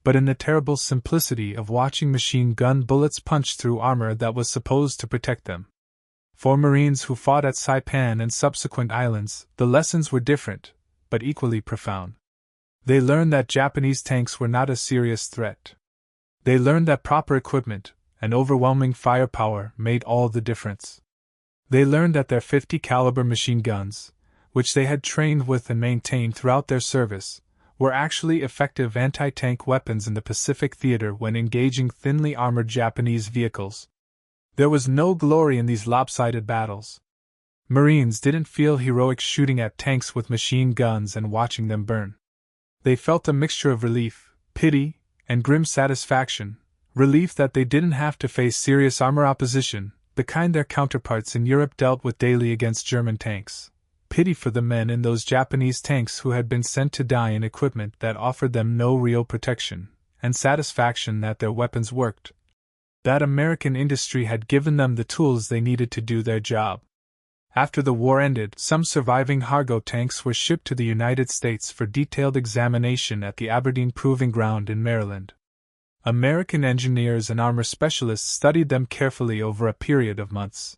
but in the terrible simplicity of watching machine gun bullets punch through armor that was supposed to protect them. For Marines who fought at Saipan and subsequent islands, the lessons were different, but equally profound. They learned that Japanese tanks were not a serious threat. They learned that proper equipment and overwhelming firepower made all the difference. They learned that their 50 caliber machine guns, which they had trained with and maintained throughout their service, were actually effective anti-tank weapons in the Pacific theater when engaging thinly armored Japanese vehicles. There was no glory in these lopsided battles. Marines didn't feel heroic shooting at tanks with machine guns and watching them burn. They felt a mixture of relief, pity, and grim satisfaction, relief that they didn't have to face serious armor opposition, the kind their counterparts in Europe dealt with daily against German tanks. Pity for the men in those Japanese tanks who had been sent to die in equipment that offered them no real protection, and satisfaction that their weapons worked. That American industry had given them the tools they needed to do their job. After the war ended, some surviving Hargo tanks were shipped to the United States for detailed examination at the Aberdeen Proving Ground in Maryland. American engineers and armor specialists studied them carefully over a period of months.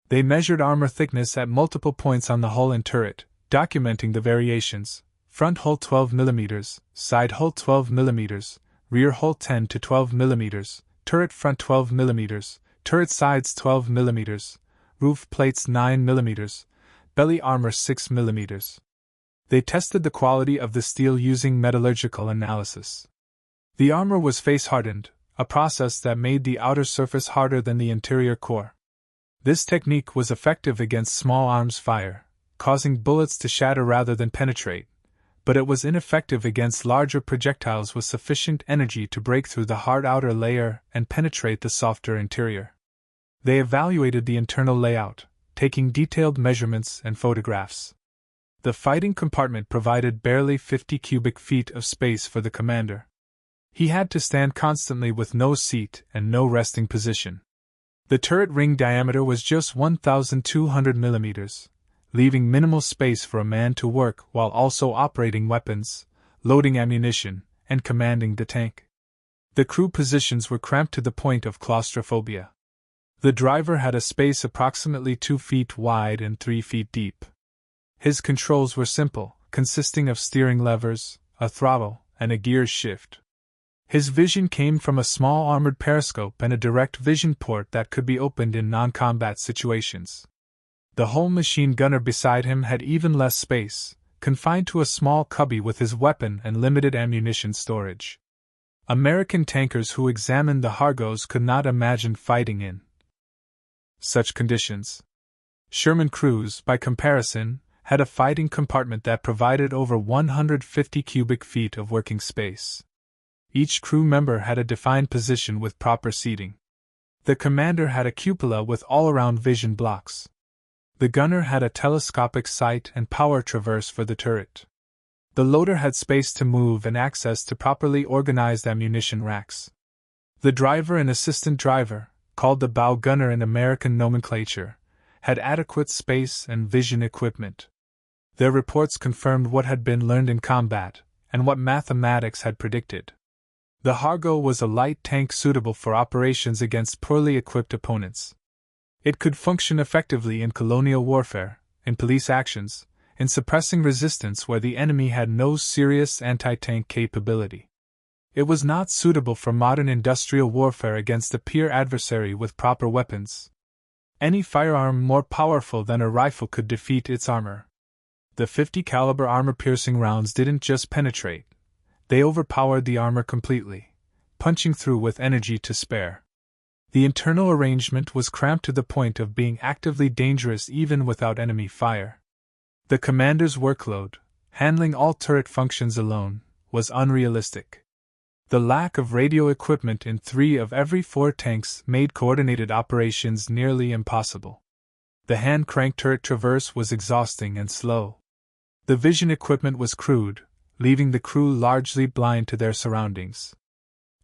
They measured armor thickness at multiple points on the hull and turret, documenting the variations: front hull 12mm, side hull 12mm, rear hull 10 to 12mm, turret front 12mm, turret sides 12mm, roof plates 9mm, belly armor 6mm. They tested the quality of the steel using metallurgical analysis. The armor was face-hardened, a process that made the outer surface harder than the interior core. This technique was effective against small arms fire, causing bullets to shatter rather than penetrate, but it was ineffective against larger projectiles with sufficient energy to break through the hard outer layer and penetrate the softer interior. They evaluated the internal layout, taking detailed measurements and photographs. The fighting compartment provided barely 50 cubic feet of space for the commander. He had to stand constantly with no seat and no resting position. The turret ring diameter was just 1,200 millimeters, leaving minimal space for a man to work while also operating weapons, loading ammunition, and commanding the tank. The crew positions were cramped to the point of claustrophobia. The driver had a space approximately 2 feet wide and 3 feet deep. His controls were simple, consisting of steering levers, a throttle, and a gear shift. His vision came from a small armored periscope and a direct vision port that could be opened in non-combat situations. The whole machine gunner beside him had even less space, confined to a small cubby with his weapon and limited ammunition storage. American tankers who examined the Hargos could not imagine fighting in such conditions. Sherman crews, by comparison, had a fighting compartment that provided over 150 cubic feet of working space. Each crew member had a defined position with proper seating. The commander had a cupola with all-around vision blocks. The gunner had a telescopic sight and power traverse for the turret. The loader had space to move and access to properly organized ammunition racks. The driver and assistant driver, called the bow gunner in American nomenclature, had adequate space and vision equipment. Their reports confirmed what had been learned in combat, and what mathematics had predicted. The Hargo was a light tank suitable for operations against poorly equipped opponents. It could function effectively in colonial warfare, in police actions, in suppressing resistance where the enemy had no serious anti-tank capability. It was not suitable for modern industrial warfare against a peer adversary with proper weapons. Any firearm more powerful than a rifle could defeat its armor. The 50 caliber armor-piercing rounds didn't just penetrate, they overpowered the armor completely, punching through with energy to spare. The internal arrangement was cramped to the point of being actively dangerous even without enemy fire. The commander's workload, handling all turret functions alone, was unrealistic. The lack of radio equipment in 3 of every 4 tanks made coordinated operations nearly impossible. The hand-crank turret traverse was exhausting and slow. The vision equipment was crude, leaving the crew largely blind to their surroundings.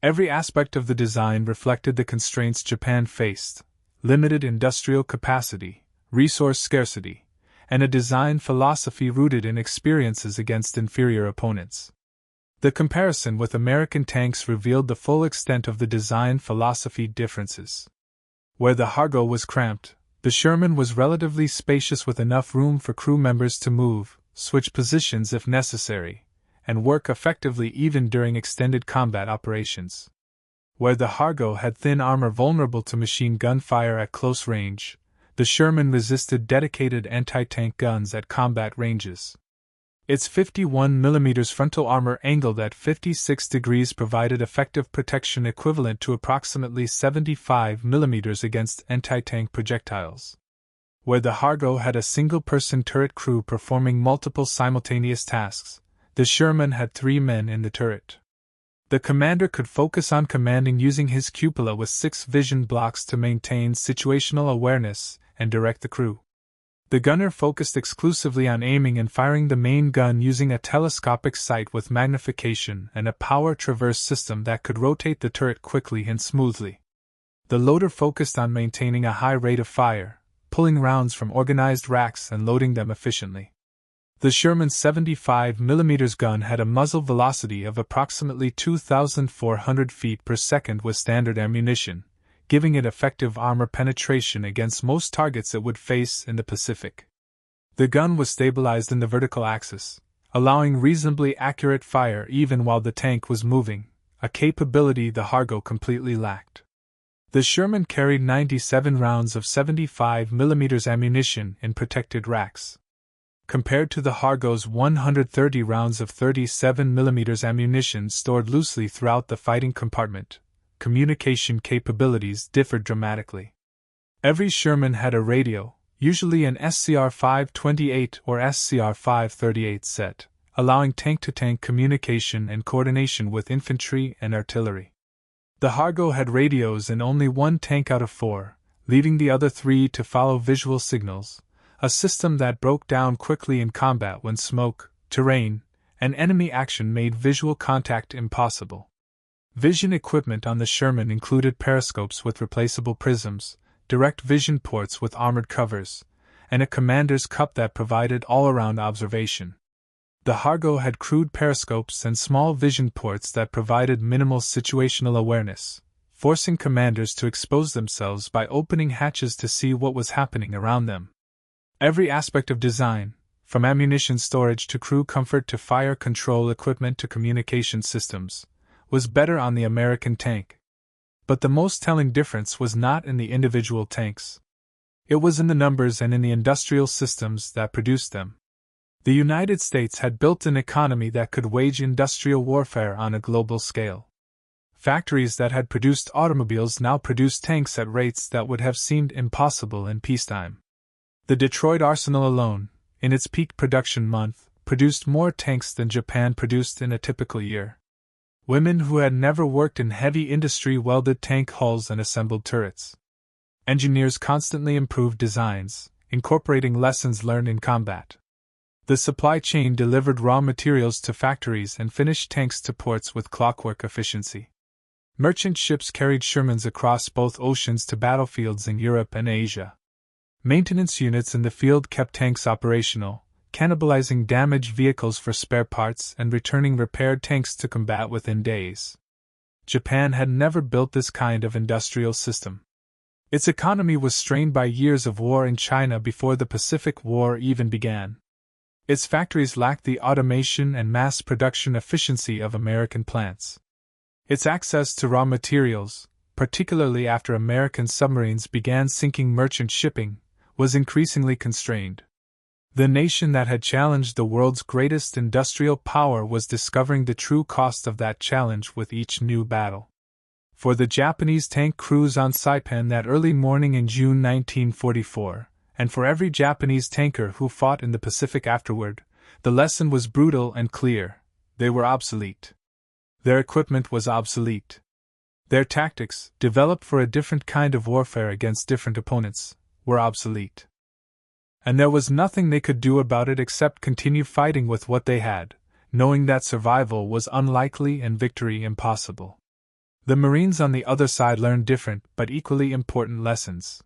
Every aspect of the design reflected the constraints Japan faced: limited industrial capacity, resource scarcity, and a design philosophy rooted in experiences against inferior opponents. The comparison with American tanks revealed the full extent of the design philosophy differences. Where the Hargo was cramped, the Sherman was relatively spacious with enough room for crew members to move, switch positions if necessary, and work effectively even during extended combat operations. Where the Hargo had thin armor vulnerable to machine gun fire at close range, the Sherman resisted dedicated anti-tank guns at combat ranges. Its 51mm frontal armor angled at 56 degrees provided effective protection equivalent to approximately 75mm against anti-tank projectiles. Where the Hargo had a single-person turret crew performing multiple simultaneous tasks, the Sherman had 3 men in the turret. The commander could focus on commanding using his cupola with 6 vision blocks to maintain situational awareness and direct the crew. The gunner focused exclusively on aiming and firing the main gun using a telescopic sight with magnification and a power traverse system that could rotate the turret quickly and smoothly. The loader focused on maintaining a high rate of fire, pulling rounds from organized racks and loading them efficiently. The Sherman's 75mm gun had a muzzle velocity of approximately 2,400 feet per second with standard ammunition, giving it effective armor penetration against most targets it would face in the Pacific. The gun was stabilized in the vertical axis, allowing reasonably accurate fire even while the tank was moving, a capability the Hargo completely lacked. The Sherman carried 97 rounds of 75mm ammunition in protected racks. Compared to the Hargo's 130 rounds of 37mm ammunition stored loosely throughout the fighting compartment, communication capabilities differed dramatically. Every Sherman had a radio, usually an SCR-528 or SCR-538 set, allowing tank-to-tank communication and coordination with infantry and artillery. The Hargo had radios in only 1 tank out of 4, leaving the other 3 to follow visual signals, a system that broke down quickly in combat when smoke, terrain, and enemy action made visual contact impossible. Vision equipment on the Sherman included periscopes with replaceable prisms, direct vision ports with armored covers, and a commander's cup that provided all-around observation. The Hargo had crude periscopes and small vision ports that provided minimal situational awareness, forcing commanders to expose themselves by opening hatches to see what was happening around them. Every aspect of design, from ammunition storage to crew comfort to fire control equipment to communication systems, was better on the American tank. But the most telling difference was not in the individual tanks. It was in the numbers and in the industrial systems that produced them. The United States had built an economy that could wage industrial warfare on a global scale. Factories that had produced automobiles now produced tanks at rates that would have seemed impossible in peacetime. The Detroit Arsenal alone, in its peak production month, produced more tanks than Japan produced in a typical year. Women who had never worked in heavy industry welded tank hulls and assembled turrets. Engineers constantly improved designs, incorporating lessons learned in combat. The supply chain delivered raw materials to factories and finished tanks to ports with clockwork efficiency. Merchant ships carried Shermans across both oceans to battlefields in Europe and Asia. Maintenance units in the field kept tanks operational, cannibalizing damaged vehicles for spare parts and returning repaired tanks to combat within days. Japan had never built this kind of industrial system. Its economy was strained by years of war in China before the Pacific War even began. Its factories lacked the automation and mass production efficiency of American plants. Its access to raw materials, particularly after American submarines began sinking merchant shipping, was increasingly constrained. The nation that had challenged the world's greatest industrial power was discovering the true cost of that challenge with each new battle. For the Japanese tank crews on Saipan that early morning in June 1944, and for every Japanese tanker who fought in the Pacific afterward, the lesson was brutal and clear: they were obsolete. Their equipment was obsolete. Their tactics, developed for a different kind of warfare against different opponents, were obsolete. And there was nothing they could do about it except continue fighting with what they had, knowing that survival was unlikely and victory impossible. The Marines on the other side learned different but equally important lessons.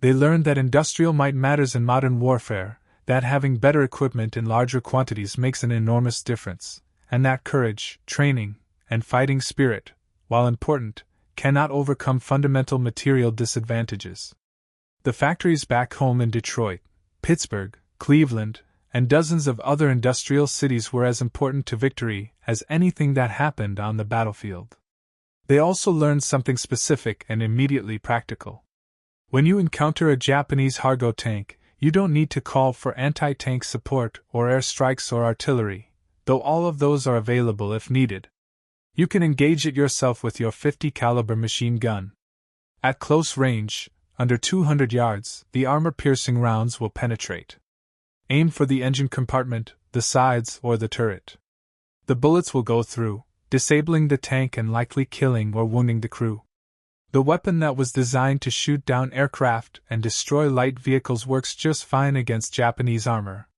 They learned that industrial might matters in modern warfare, that having better equipment in larger quantities makes an enormous difference, and that courage, training, and fighting spirit, while important, cannot overcome fundamental material disadvantages. The factories back home in Detroit, Pittsburgh, Cleveland, and dozens of other industrial cities were as important to victory as anything that happened on the battlefield. They also learned something specific and immediately practical. When you encounter a Japanese Hargo tank, you don't need to call for anti-tank support or airstrikes or artillery, though all of those are available if needed. You can engage it yourself with your .50 caliber machine gun. At close range, under 200 yards, the armor-piercing rounds will penetrate. Aim for the engine compartment, the sides, or the turret. The bullets will go through, disabling the tank and likely killing or wounding the crew. The weapon that was designed to shoot down aircraft and destroy light vehicles works just fine against Japanese armor.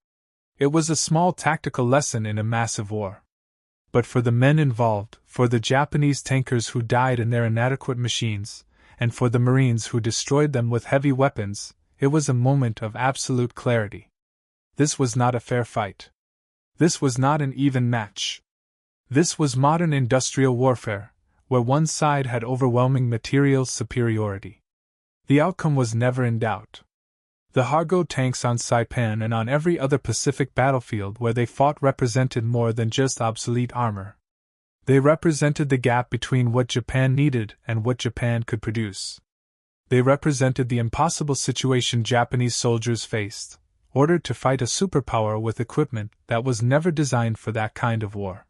It was a small tactical lesson in a massive war. But for the men involved, for the Japanese tankers who died in their inadequate machines, and for the Marines who destroyed them with heavy weapons, it was a moment of absolute clarity. This was not a fair fight. This was not an even match. This was modern industrial warfare, where one side had overwhelming material superiority. The outcome was never in doubt. The Hargo tanks on Saipan and on every other Pacific battlefield where they fought represented more than just obsolete armor. They represented the gap between what Japan needed and what Japan could produce. They represented the impossible situation Japanese soldiers faced, ordered to fight a superpower with equipment that was never designed for that kind of war.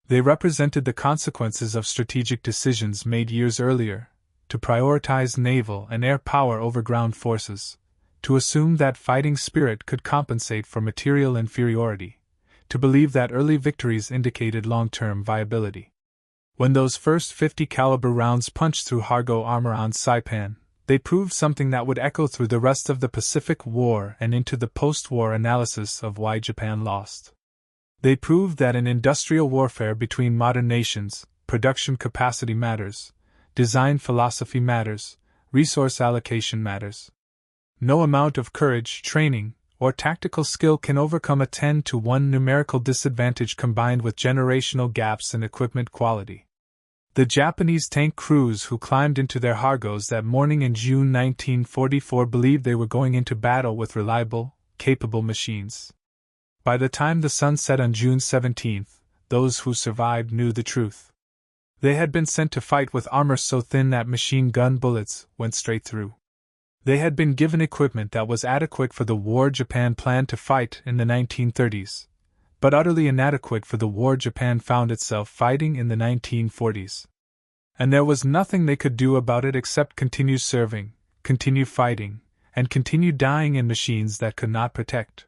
They represented the consequences of strategic decisions made years earlier, to prioritize naval and air power over ground forces, to assume that fighting spirit could compensate for material inferiority, to believe that early victories indicated long-term viability. When those first .50 caliber rounds punched through Hargo armor on Saipan, they proved something that would echo through the rest of the Pacific War and into the post-war analysis of why Japan lost. They proved that in industrial warfare between modern nations, production capacity matters, design philosophy matters, resource allocation matters. No amount of courage, training, or tactical skill can overcome a 10-to-1 numerical disadvantage combined with generational gaps in equipment quality. The Japanese tank crews who climbed into their Hargos that morning in June 1944 believed they were going into battle with reliable, capable machines. By the time the sun set on June 17, those who survived knew the truth. They had been sent to fight with armor so thin that machine gun bullets went straight through. They had been given equipment that was adequate for the war Japan planned to fight in the 1930s, but utterly inadequate for the war Japan found itself fighting in the 1940s. And there was nothing they could do about it except continue serving, continue fighting, and continue dying in machines that could not protect.